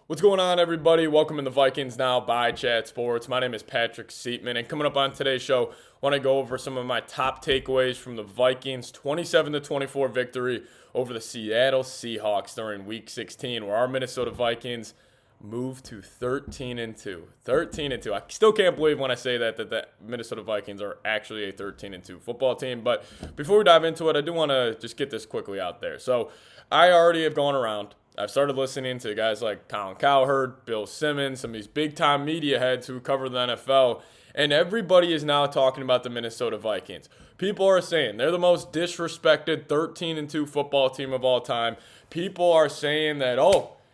What's going on, everybody? Welcome to the Vikings Now by Chat Sports. My name is Patrick Siepman, and coming up on today's show, I want to go over some of my top takeaways from the Vikings' 27-24 victory over the Seattle Seahawks during Week 16, where our Minnesota Vikings moved to 13-2. 13-2. I still can't believe when I say that the Minnesota Vikings are actually a 13-2 football team. But before we dive into it, I do want to just get this quickly out there. So I already have gone around. I've started listening to guys like Colin Cowherd, Bill Simmons, some of these big-time media heads who cover the NFL, and everybody is now talking about the Minnesota Vikings. People are saying they're the most disrespected 13-2 football team of all time. People are saying that,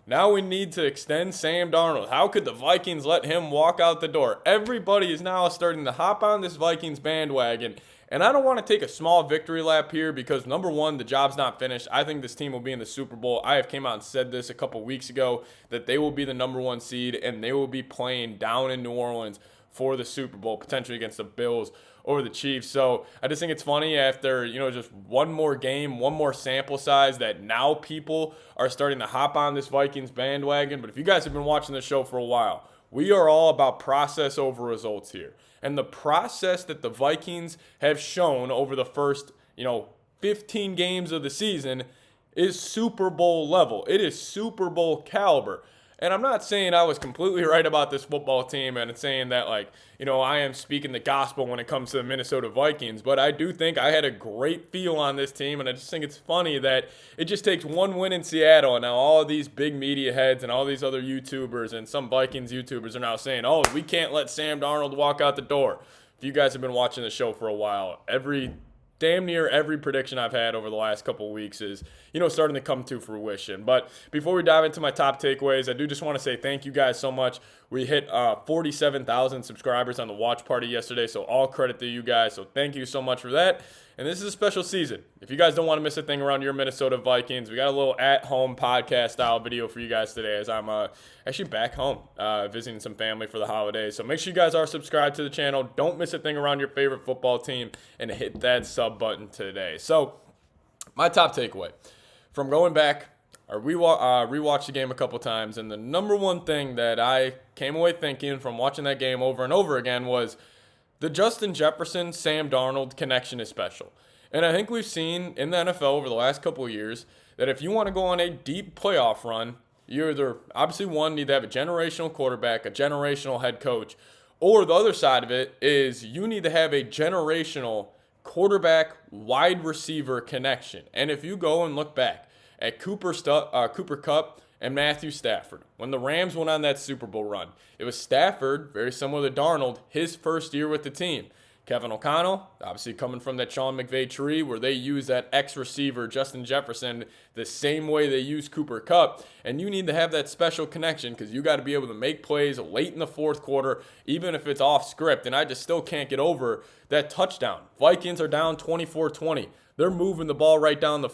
now we need to extend Sam Darnold. How could the Vikings let him walk out the door? Everybody is now starting to hop on this Vikings bandwagon. And I don't want to take a small victory lap here because, number one, the job's not finished. I think this team will be in the Super Bowl. I have came out and said this a couple weeks ago that they will be the number one seed and they will be playing down in New Orleans for the Super Bowl, potentially against the Bills or the Chiefs. So I just think it's funny after, just one more game, one more sample size that now people are starting to hop on this Vikings bandwagon. But if you guys have been watching this show for a while, we are all about process over results here. And the process that the Vikings have shown over the first, 15 games of the season is Super Bowl level. It is Super Bowl caliber. And I'm not saying I was completely right about this football team and saying that, I am speaking the gospel when it comes to the Minnesota Vikings, but I do think I had a great feel on this team, and I just think it's funny that it just takes one win in Seattle, and now all of these big media heads and all these other YouTubers and some Vikings YouTubers are now saying, we can't let Sam Darnold walk out the door. If you guys have been watching the show for a while, damn near every prediction I've had over the last couple of weeks is, starting to come to fruition. But before we dive into my top takeaways, I do just want to say thank you guys so much. We hit 47,000 subscribers on the watch party yesterday, so all credit to you guys. So thank you so much for that. And this is a special season. If you guys don't want to miss a thing around your Minnesota Vikings, we got a little at-home podcast-style video for you guys today as I'm actually back home visiting some family for the holidays. So make sure you guys are subscribed to the channel. Don't miss a thing around your favorite football team and hit that sub button today. So my top takeaway from going back, I rewatched the game a couple times, and the number one thing that I came away thinking from watching that game over and over again was the Justin Jefferson, Sam Darnold connection is special. And I think we've seen in the NFL over the last couple of years that if you want to go on a deep playoff run, you either obviously need to have a generational quarterback, a generational head coach, or the other side of it is you need to have a generational quarterback wide receiver connection. And if you go and look back at Cooper Kupp and Matthew Stafford, when the Rams went on that Super Bowl run, it was Stafford, very similar to Darnold, his first year with the team. Kevin O'Connell, obviously coming from that Sean McVay tree where they use that ex-receiver, Justin Jefferson, the same way they use Cooper Kupp. And you need to have that special connection because you got to be able to make plays late in the fourth quarter, even if it's off script. And I just still can't get over that touchdown. Vikings are down 24-20. They're moving the ball right down the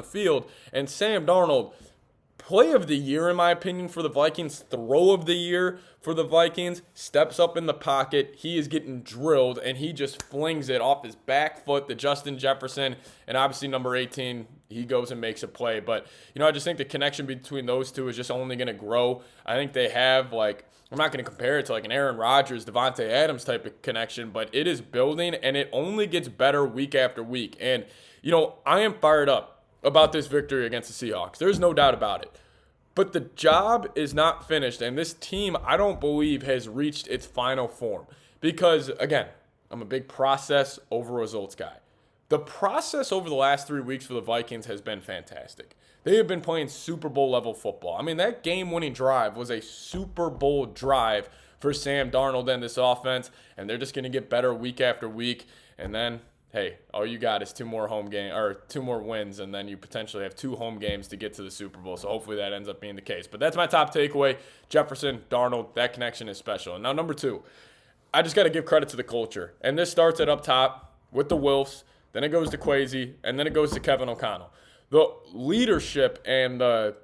field. And Sam Darnold, play of the year, in my opinion, for the Vikings, throw of the year for the Vikings, steps up in the pocket. He is getting drilled, and he just flings it off his back foot to Justin Jefferson. And obviously, number 18, he goes and makes a play. But, I just think the connection between those two is just only going to grow. I think they have, I'm not going to compare it to an Aaron Rodgers, Devontae Adams type of connection, but it is building, and it only gets better week after week. And, I am fired up about this victory against the Seahawks. There's no doubt about it. But the job is not finished, and this team, I don't believe, has reached its final form. Because, again, I'm a big process over results guy. The process over the last 3 weeks for the Vikings has been fantastic. They have been playing Super Bowl level football. I mean, that game-winning drive was a Super Bowl drive for Sam Darnold and this offense, and they're just going to get better week after week. And then, hey, all you got is two more wins, and then you potentially have 2 home games to get to the Super Bowl. So hopefully that ends up being the case. But that's my top takeaway. Jefferson, Darnold, that connection is special. And now number 2, I just got to give credit to the culture. And this starts at up top with the Wilfs, then it goes to Kwesi, and then it goes to Kevin O'Connell. The leadership and the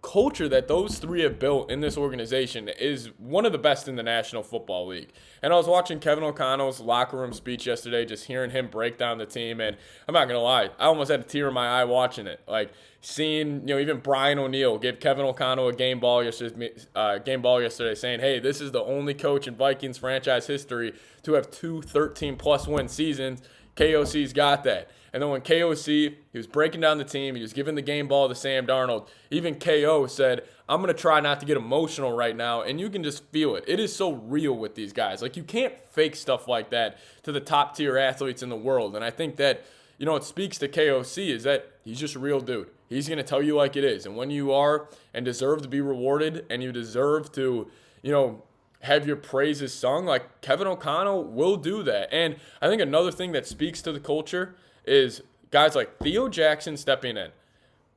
culture that those three have built in this organization is one of the best in the National Football League. And I was watching Kevin O'Connell's locker room speech yesterday, just hearing him break down the team, and I'm not going to lie, I almost had a tear in my eye watching it. Like, seeing, even Brian O'Neill give Kevin O'Connell a game ball yesterday saying, hey, this is the only coach in Vikings franchise history to have two 13-plus win seasons. KOC's got that. And then when KOC, he was breaking down the team, he was giving the game ball to Sam Darnold, even KO said, I'm going to try not to get emotional right now, and you can just feel it. It is so real with these guys. Like, you can't fake stuff like that to the top-tier athletes in the world. And I think that, it speaks to KOC is that he's just a real dude. He's going to tell you like it is. And when you are and deserve to be rewarded and you deserve to, have your praises sung, like Kevin O'Connell will do that. And I think another thing that speaks to the culture is guys like Theo Jackson stepping in.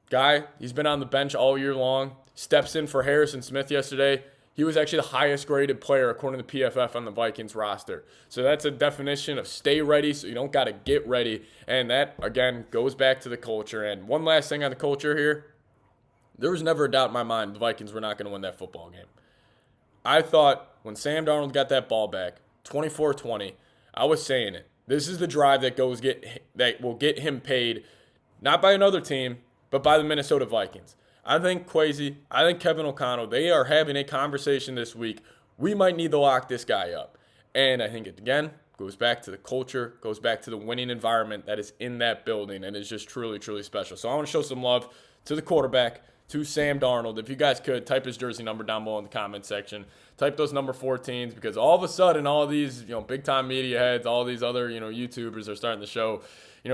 Guy, he's been on the bench all year long, steps in for Harrison Smith yesterday. He was actually the highest graded player according to PFF on the Vikings roster. So that's a definition of stay ready, so you don't got to get ready. And that, again, goes back to the culture. And one last thing on the culture here, there was never a doubt in my mind the Vikings were not going to win that football game. I thought when Sam Darnold got that ball back, 24-20, I was saying it. This is the drive that will get him paid, not by another team, but by the Minnesota Vikings. I think Kwesi, I think Kevin O'Connell, they are having a conversation this week. We might need to lock this guy up. And I think it, again, goes back to the culture, goes back to the winning environment that is in that building, and is just truly, truly special. So I want to show some love to the quarterback, to Sam Darnold. If you guys could, type his jersey number down below in the comment section. Type those number 14s, because all of a sudden, all these, big-time media heads, all these other, YouTubers are starting to show,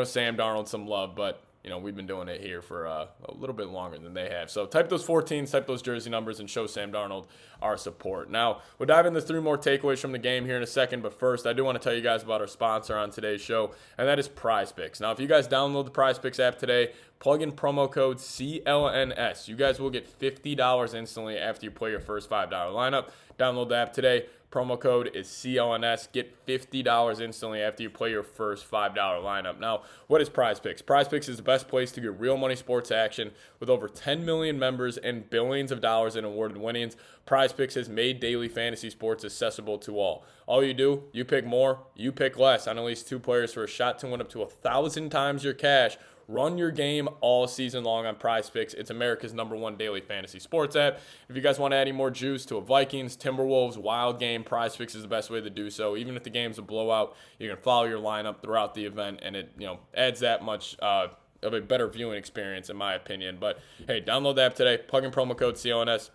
Sam Darnold some love. But, we've been doing it here for a little bit longer than they have. So type those 14s, type those jersey numbers, and show Sam Darnold our support. Now, we'll dive into 3 more takeaways from the game here in a second. But first, I do want to tell you guys about our sponsor on today's show, and that is PrizePicks. Now, if you guys download the PrizePicks app today, plug in promo code CLNS. You guys will get $50 instantly after you play your first $5 lineup. Download the app today. Promo code is CLNS. Get $50 instantly after you play your first $5 lineup. Now, what is PrizePicks? PrizePicks is the best place to get real money sports action. With over 10 million members and billions of dollars in awarded winnings, PrizePicks has made daily fantasy sports accessible to all. All you do, you pick more, you pick less on at least 2 players for a shot to win up to 1,000 times your cash. Run your game all season long on PrizePicks. It's America's #1 daily fantasy sports app. If you guys want to add any more juice to a Vikings, Timberwolves, wild game, PrizePicks is the best way to do so. Even if the game's a blowout, you can follow your lineup throughout the event, and it adds that much of a better viewing experience, in my opinion. But hey, download the app today. Plug in promo code CLNS.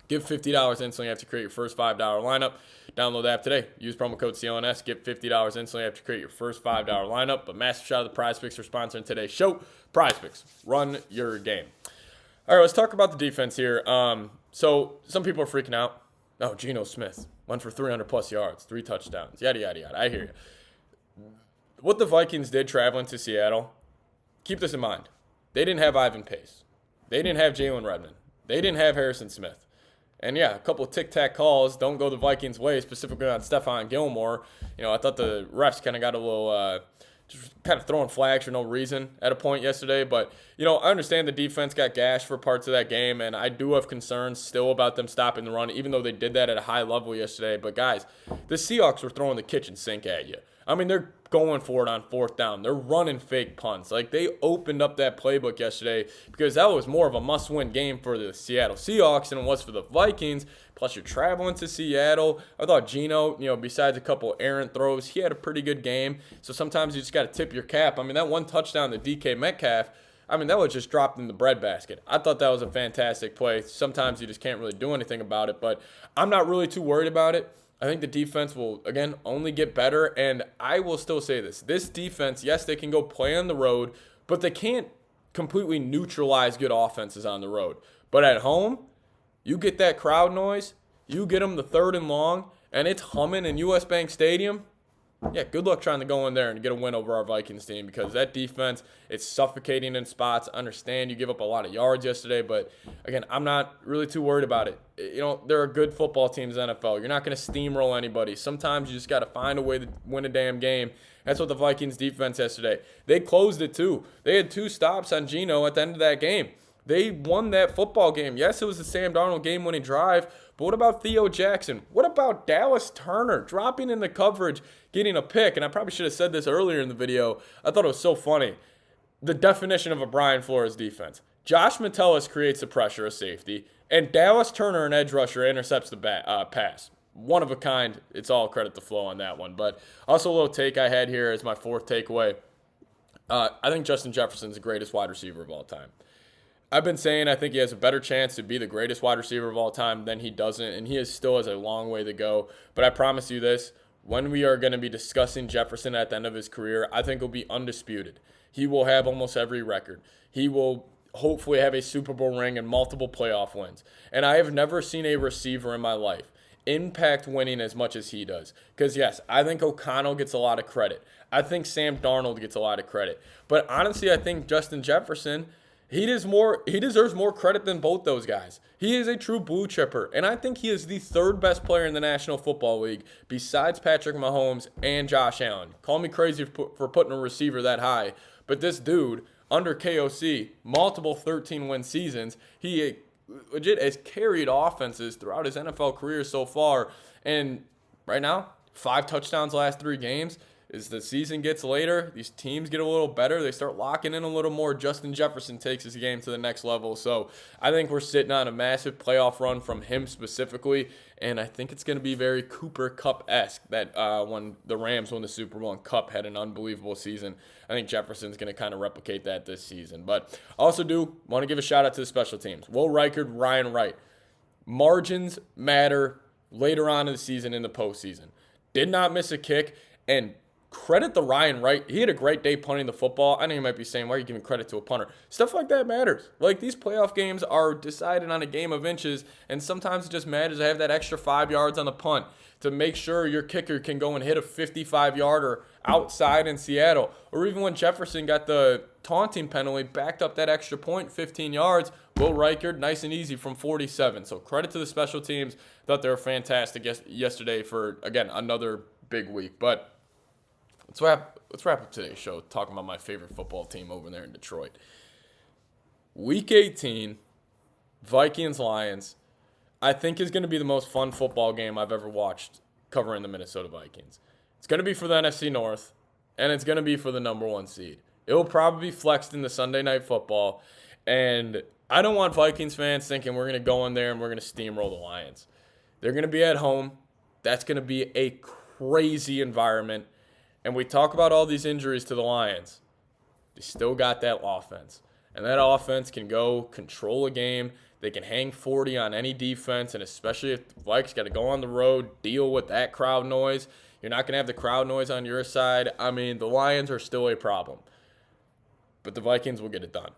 Give $50 instantly after you create your first $5 lineup. Download the app today. Use promo code CLNS. Get $50 instantly after you create your first $5 lineup. But massive shout out to PrizePicks for sponsoring today's show. PrizePicks. Run your game. All right, let's talk about the defense here. So some people are freaking out. Oh, Geno Smith went for 300-plus yards, 3 touchdowns, yada, yada, yada. I hear you. What the Vikings did traveling to Seattle, keep this in mind. They didn't have Ivan Pace. They didn't have Jalen Redmond. They didn't have Harrison Smith. And, yeah, a couple of tic-tac calls don't go the Vikings' way, specifically on Stephon Gilmore. I thought the refs kind of got a little just kind of throwing flags for no reason at a point yesterday. But, I understand the defense got gashed for parts of that game, and I do have concerns still about them stopping the run, even though they did that at a high level yesterday. But, guys, the Seahawks were throwing the kitchen sink at you. I mean, they're going for it on 4th down. They're running fake punts. Like, they opened up that playbook yesterday because that was more of a must-win game for the Seattle Seahawks than it was for the Vikings. Plus, you're traveling to Seattle. I thought Geno, besides a couple errant throws, he had a pretty good game. So sometimes you just got to tip your cap. I mean, that one touchdown to DK Metcalf, that was just dropped in the breadbasket. I thought that was a fantastic play. Sometimes you just can't really do anything about it, but I'm not really too worried about it. I think the defense will, again, only get better, and I will still say this. This defense, yes, they can go play on the road, but they can't completely neutralize good offenses on the road. But at home, you get that crowd noise, you get them the 3rd and long, and it's humming in US Bank Stadium. Yeah, good luck trying to go in there and get a win over our Vikings team, because that defense, it's suffocating in spots. I understand you give up a lot of yards yesterday, but, again, I'm not really too worried about it. There are good football teams in the NFL. You're not going to steamroll anybody. Sometimes you just got to find a way to win a damn game. That's what the Vikings defense yesterday. They closed it, too. They had 2 stops on Geno at the end of that game. They won that football game. Yes, it was the Sam Darnold game-winning drive, but what about Theo Jackson? What about Dallas Turner dropping in the coverage, getting a pick? And I probably should have said this earlier in the video. I thought it was so funny. The definition of a Brian Flores defense. Josh Metellus creates the pressure, a safety, and Dallas Turner, an edge rusher, intercepts the pass. One of a kind. It's all credit to Flo on that one. But also a little take I had here as my fourth takeaway. I think Justin Jefferson's the greatest wide receiver of all time. I've been saying I think he has a better chance to be the greatest wide receiver of all time than he doesn't, and he still has a long way to go. But I promise you this, when we are going to be discussing Jefferson at the end of his career, I think he'll be undisputed. He will have almost every record. He will hopefully have a Super Bowl ring and multiple playoff wins. And I have never seen a receiver in my life impact winning as much as he does. Because, yes, I think O'Connell gets a lot of credit. I think Sam Darnold gets a lot of credit. But honestly, I think Justin Jefferson, he deserves more credit than both those guys. He is a true blue chipper, and I think he is the third best player in the National Football League besides Patrick Mahomes and Josh Allen. Call me crazy for putting a receiver that high, but this dude, under KOC, multiple 13-win seasons, he legit has carried offenses throughout his NFL career so far, and right now, 5 touchdowns last 3 games. As the season gets later, these teams get a little better. They start locking in a little more. Justin Jefferson takes his game to the next level. So I think we're sitting on a massive playoff run from him specifically. And I think it's going to be very Cooper Kupp-esque that when the Rams won the Super Bowl and Kupp had an unbelievable season. I think Jefferson's going to kind of replicate that this season. But I also do want to give a shout out to the special teams. Will Reichard, Ryan Wright. Margins matter later on in the season in the postseason. Did not miss a kick. And credit to Ryan Wright. He had a great day punting the football. I know you might be saying, why are you giving credit to a punter? Stuff like that matters. Like, these playoff games are decided on a game of inches, and sometimes it just matters to have that extra 5 yards on the punt to make sure your kicker can go and hit a 55-yarder outside in Seattle. Or even when Jefferson got the taunting penalty, backed up that extra point, 15 yards, Will Reichard, nice and easy from 47. So credit to the special teams. Thought they were fantastic yesterday for, again, another big week. But let's wrap up today's show talking about my favorite football team over there in Detroit. Week 18, Vikings-Lions, I think is going to be the most fun football game I've ever watched covering the Minnesota Vikings. It's going to be for the NFC North, and it's going to be for the number 1 seed. It will probably be flexed in the Sunday Night Football, and I don't want Vikings fans thinking we're going to go in there and we're going to steamroll the Lions. They're going to be at home. That's going to be a crazy environment. And we talk about all these injuries to the Lions. They still got that offense. And that offense can go control a game. They can hang 40 on any defense. And especially if the Vikes got to go on the road, deal with that crowd noise. You're not going to have the crowd noise on your side. I mean, the Lions are still a problem. But the Vikings will get it done.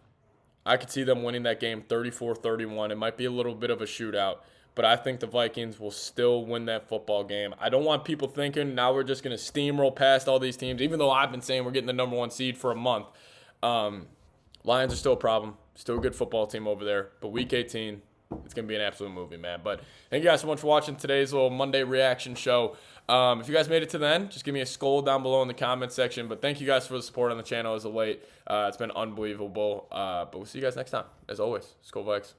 I could see them winning that game 34-31. It might be a little bit of a shootout. But I think the Vikings will still win that football game. I don't want people thinking now we're just going to steamroll past all these teams, even though I've been saying we're getting the number 1 seed for a month. Lions are still a problem. Still a good football team over there. But Week 18, it's going to be an absolute movie, man. But thank you guys so much for watching today's little Monday reaction show. If you guys made it to the end, just give me a skull down below in the comment section. But thank you guys for the support on the channel as of late. It's been unbelievable. But we'll see you guys next time. As always, Skull Vikes.